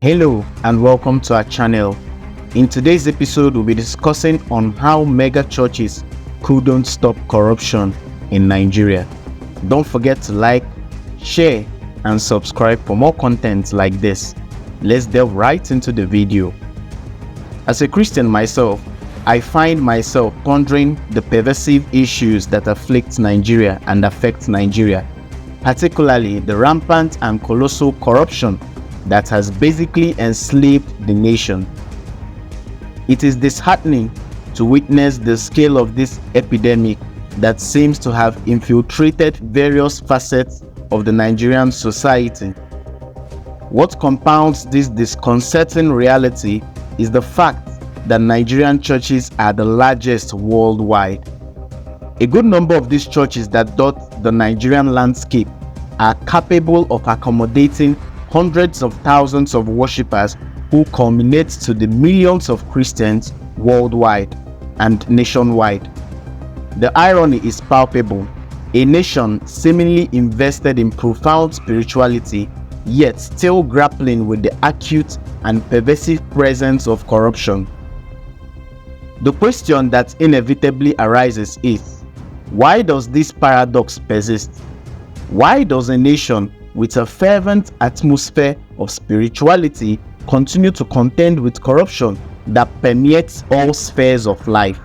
Hello and welcome to our channel. In today's episode, we'll be discussing on how mega churches couldn't stop corruption in Nigeria. Don't forget to like, share, and subscribe for more content like this. Let's delve right into the video. As a Christian myself, I find myself pondering the pervasive issues that afflict Nigeria and affect Nigeria, particularly the rampant and colossal corruption that has basically enslaved the nation. It is disheartening to witness the scale of this epidemic that seems to have infiltrated various facets of the Nigerian society. What compounds this disconcerting reality is the fact that Nigerian churches are the largest worldwide. A good number of these churches that dot the Nigerian landscape are capable of accommodating hundreds of thousands of worshippers who culminate to the millions of Christians worldwide and nationwide. The irony is palpable. A nation seemingly invested in profound spirituality, yet still grappling with the acute and pervasive presence of corruption. The question that inevitably arises is, why does this paradox persist? Why does a nation with a fervent atmosphere of spirituality continue to contend with corruption that permeates all spheres of life?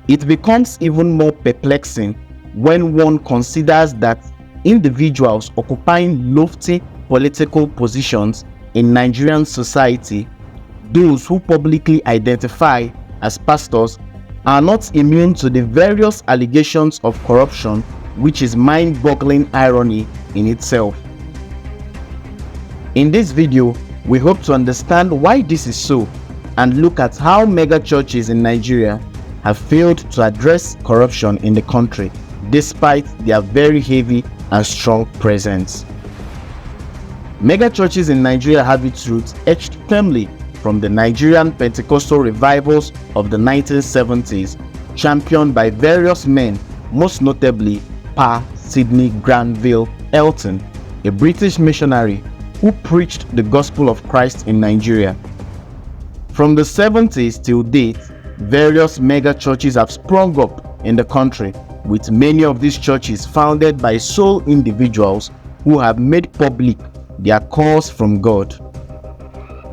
It becomes even more perplexing when one considers that individuals occupying lofty political positions in Nigerian society, those who publicly identify as pastors, are not immune to the various allegations of corruption, which is mind-boggling irony in itself. In this video, we hope to understand why this is so and look at how mega churches in Nigeria have failed to address corruption in the country despite their very heavy and strong presence. Mega churches in Nigeria have its roots etched firmly from the Nigerian Pentecostal revivals of the 1970s, championed by various men, most notably Pa Sidney Granville Elton, a British missionary who preached the gospel of Christ in Nigeria. From the 70s till date, various mega churches have sprung up in the country, with many of these churches founded by sole individuals who have made public their calls from God.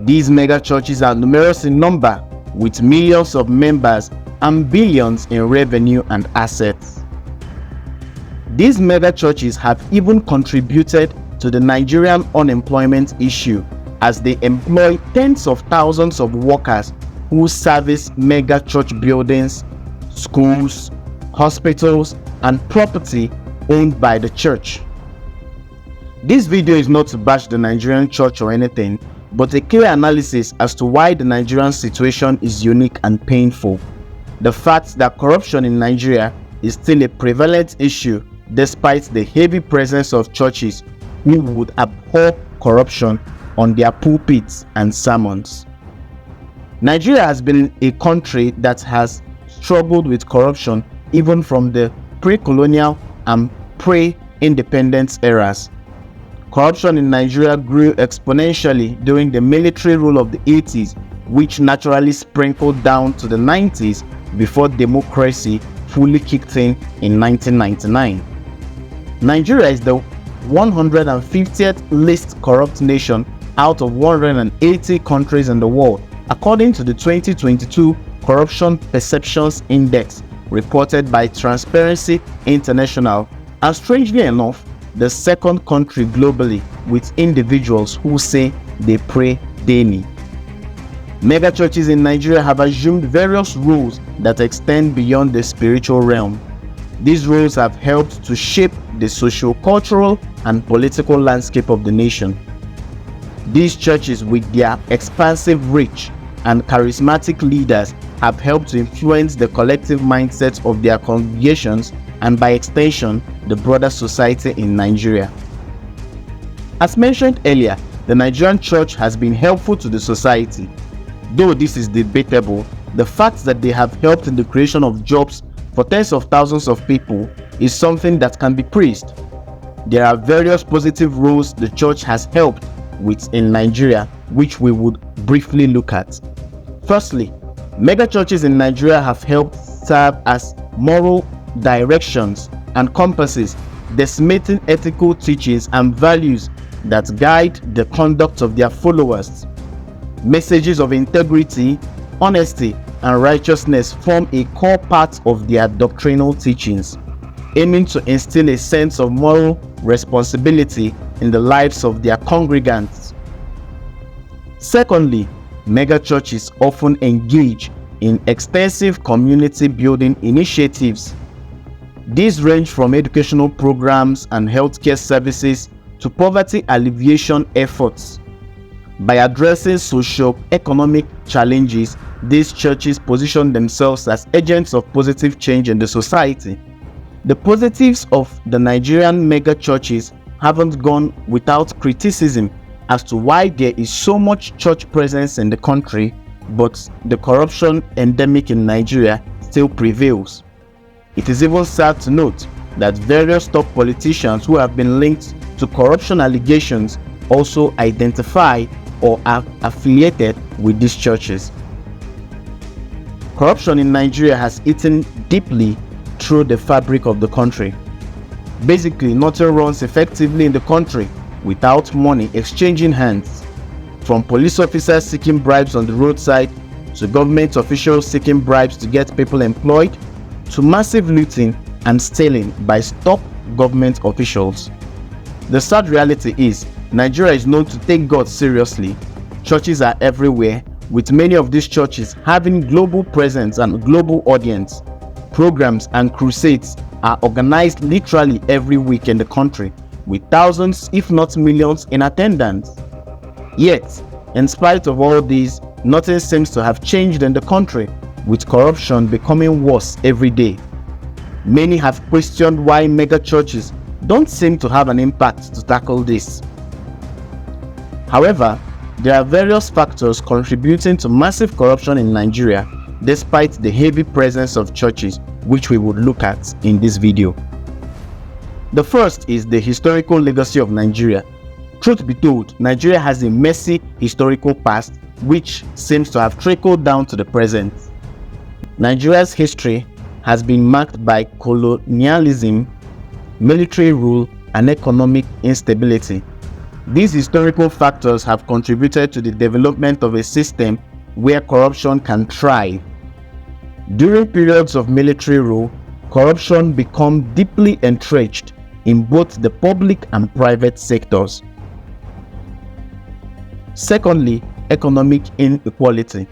These mega churches are numerous in number, with millions of members and billions in revenue and assets. These mega churches have even contributed to the Nigerian unemployment issue, as they employ tens of thousands of workers who service mega church buildings, schools, hospitals, and property owned by the church. This video is not to bash the Nigerian church or anything, but a clear analysis as to why the Nigerian situation is unique and painful. The fact that corruption in Nigeria is still a prevalent issue despite the heavy presence of churches who would abhor corruption on their pulpits and sermons. Nigeria has been a country that has struggled with corruption even from the pre-colonial and pre-independence eras. Corruption in Nigeria grew exponentially during the military rule of the 80s, which naturally sprinkled down to the 90s before democracy fully kicked in 1999. Nigeria is the 150th least corrupt nation out of 180 countries in the world, according to the 2022 Corruption Perceptions Index reported by Transparency International, and strangely enough, the second country globally with individuals who say they pray daily. Mega churches in Nigeria have assumed various roles that extend beyond the spiritual realm. These roles have helped to shape the socio-cultural and political landscape of the nation. These churches, with their expansive reach and charismatic leaders, have helped to influence the collective mindset of their congregations and, by extension, the broader society in Nigeria. As mentioned earlier, the Nigerian church has been helpful to the society. Though this is debatable, the fact that they have helped in the creation of jobs for tens of thousands of people is something that can be praised. There are various positive roles the church has helped in Nigeria, which we would briefly look at. Firstly, mega churches in Nigeria have helped serve as moral directions and compasses, decimating ethical teachings and values that guide the conduct of their followers. Messages of integrity, honesty, and righteousness form a core part of their doctrinal teachings, aiming to instill a sense of moral responsibility in the lives of their congregants. Secondly, mega churches often engage in extensive community building initiatives. These range from educational programs and healthcare services to poverty alleviation efforts. By addressing socio-economic challenges, these churches position themselves as agents of positive change in the society. The positives of the Nigerian mega churches haven't gone without criticism as to why there is so much church presence in the country, but the corruption endemic in Nigeria still prevails. It is even sad to note that various top politicians who have been linked to corruption allegations also identify or are affiliated with these churches. Corruption in Nigeria has eaten deeply through the fabric of the country. Basically, nothing runs effectively in the country without money exchanging hands. From police officers seeking bribes on the roadside, to government officials seeking bribes to get people employed, to massive looting and stealing by top government officials. The sad reality is, Nigeria is known to take God seriously. Churches are everywhere, with many of these churches having global presence and global audience. Programs and crusades are organized literally every week in the country, with thousands if not millions in attendance. Yet, in spite of all these, nothing seems to have changed in the country, with corruption becoming worse every day. Many have questioned why mega churches don't seem to have an impact to tackle this. However, there are various factors contributing to massive corruption in Nigeria, despite the heavy presence of churches, which we would look at in this video. The first is the historical legacy of Nigeria. Truth be told, Nigeria has a messy historical past which seems to have trickled down to the present. Nigeria's history has been marked by colonialism, military rule, and economic instability. These historical factors have contributed to the development of a system where corruption can thrive. During periods of military rule, corruption becomes deeply entrenched in both the public and private sectors. Secondly, economic inequality.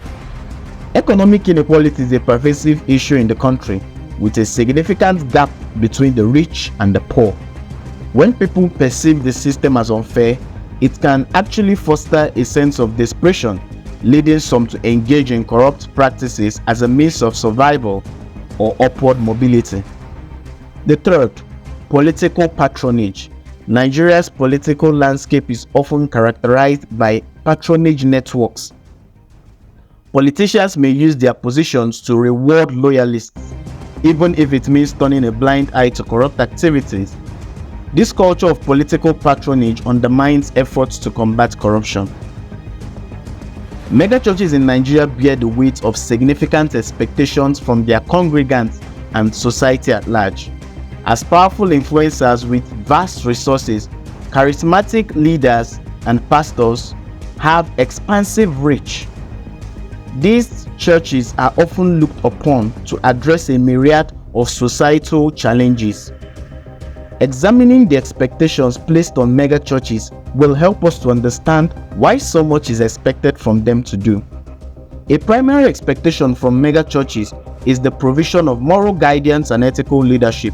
Economic inequality is a pervasive issue in the country, with a significant gap between the rich and the poor. When people perceive the system as unfair, it can actually foster a sense of desperation, leading some to engage in corrupt practices as a means of survival or upward mobility. The third, political patronage. Nigeria's political landscape is often characterized by patronage networks. Politicians may use their positions to reward loyalists, even if it means turning a blind eye to corrupt activities. This culture of political patronage undermines efforts to combat corruption. Mega churches in Nigeria bear the weight of significant expectations from their congregants and society at large. As powerful influencers with vast resources, charismatic leaders and pastors have expansive reach. These churches are often looked upon to address a myriad of societal challenges. Examining the expectations placed on mega churches will help us to understand why so much is expected from them to do. A primary expectation from mega churches is the provision of moral guidance and ethical leadership.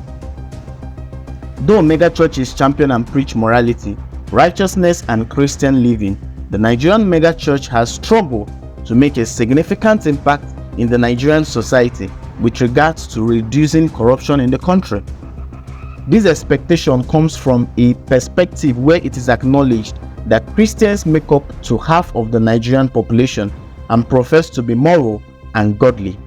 Though mega churches champion and preach morality, righteousness, and Christian living, the Nigerian mega church has struggled to make a significant impact in the Nigerian society with regards to reducing corruption in the country. This expectation comes from a perspective where it is acknowledged that Christians make up to half of the Nigerian population and profess to be moral and godly.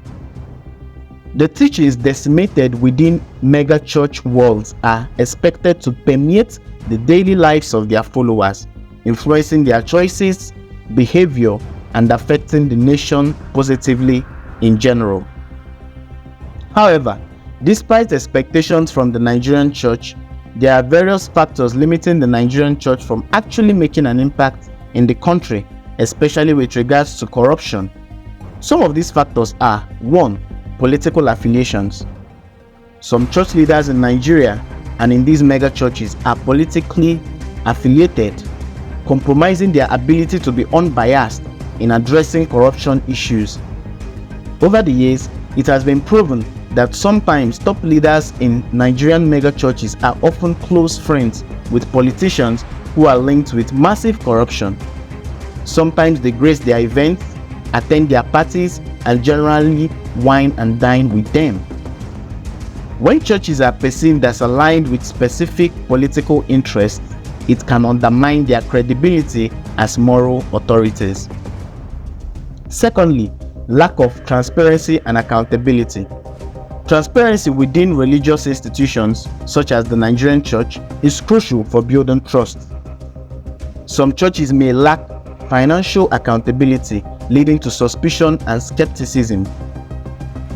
The teachings decimated within mega church walls are expected to permeate the daily lives of their followers, influencing their choices, behavior, and affecting the nation positively in general. However, despite expectations from the Nigerian church, there are various factors limiting the Nigerian church from actually making an impact in the country, especially with regards to corruption. Some of these factors are: 1. Political affiliations. Some church leaders in Nigeria and in these mega churches are politically affiliated, compromising their ability to be unbiased in addressing corruption issues. Over the years, it has been proven that sometimes top leaders in Nigerian mega churches are often close friends with politicians who are linked with massive corruption. Sometimes they grace their events, attend their parties, and generally wine and dine with them. When churches are perceived as aligned with specific political interests, it can undermine their credibility as moral authorities. Secondly, lack of transparency and accountability. Transparency within religious institutions, such as the Nigerian church, is crucial for building trust. Some churches may lack financial accountability, leading to suspicion and skepticism.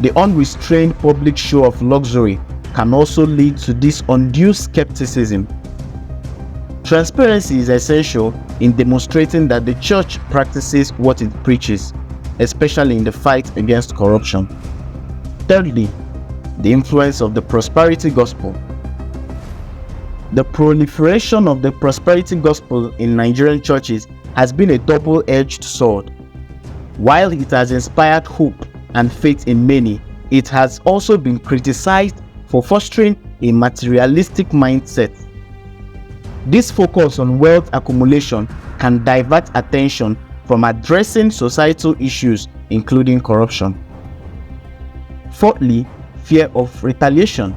The unrestrained public show of luxury can also lead to this undue skepticism. Transparency is essential in demonstrating that the church practices what it preaches, especially in the fight against corruption. Thirdly, the influence of the prosperity gospel. The proliferation of the prosperity gospel in Nigerian churches has been a double-edged sword. While it has inspired hope and faith in many, it has also been criticized for fostering a materialistic mindset. This focus on wealth accumulation can divert attention from addressing societal issues, including corruption. Fourthly, fear of retaliation.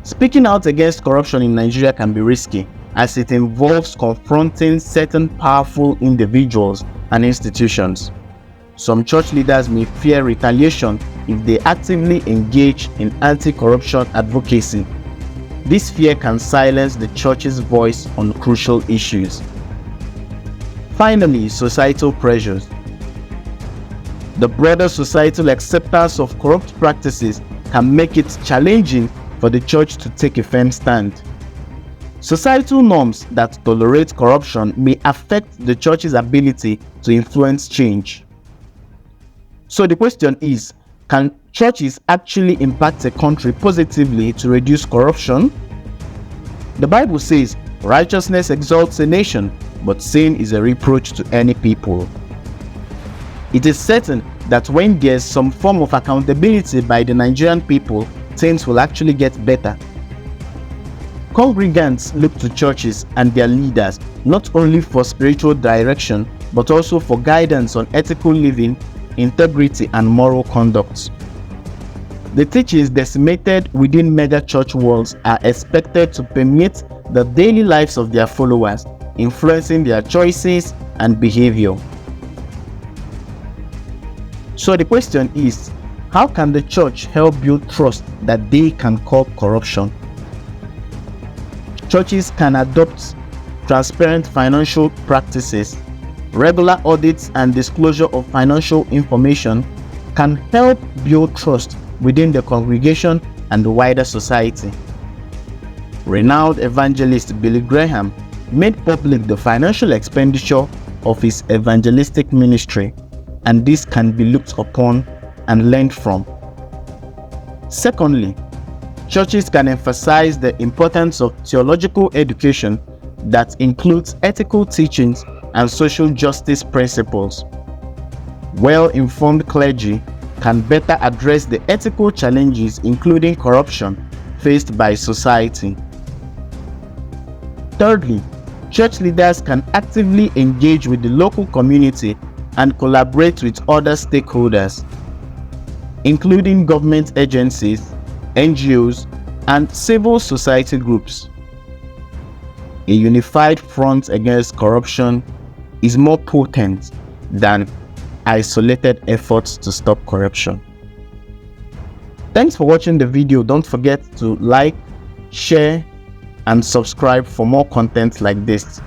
Speaking out against corruption in Nigeria can be risky, as it involves confronting certain powerful individuals and institutions. Some church leaders may fear retaliation if they actively engage in anti-corruption advocacy. This fear can silence the church's voice on crucial issues. Finally, societal pressures. The broader societal acceptance of corrupt practices can make it challenging for the church to take a firm stand. Societal norms that tolerate corruption may affect the church's ability to influence change. So the question is, can churches actually impact a country positively to reduce corruption? The Bible says, righteousness exalts a nation, but sin is a reproach to any people. It is certain that when there's some form of accountability by the Nigerian people, things will actually get better. Congregants look to churches and their leaders not only for spiritual direction, but also for guidance on ethical living, integrity, and moral conduct. The teachings decimated within mega church walls are expected to permeate the daily lives of their followers, influencing their choices and behavior. So the question is, how can the church help build trust that they can curb corruption? Churches can adopt transparent financial practices. Regular audits and disclosure of financial information can help build trust within the congregation and the wider society. Renowned evangelist Billy Graham made public the financial expenditure of his evangelistic ministry, and this can be looked upon and learned from. Secondly, churches can emphasize the importance of theological education that includes ethical teachings and social justice principles. Well-informed clergy can better address the ethical challenges, including corruption, faced by society. Thirdly, church leaders can actively engage with the local community and collaborate with other stakeholders, including government agencies, NGOs, and civil society groups. A unified front against corruption is more potent than isolated efforts to stop corruption. Thanks for watching the video. Don't forget to like, share, and subscribe for more content like this.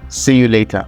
See you later.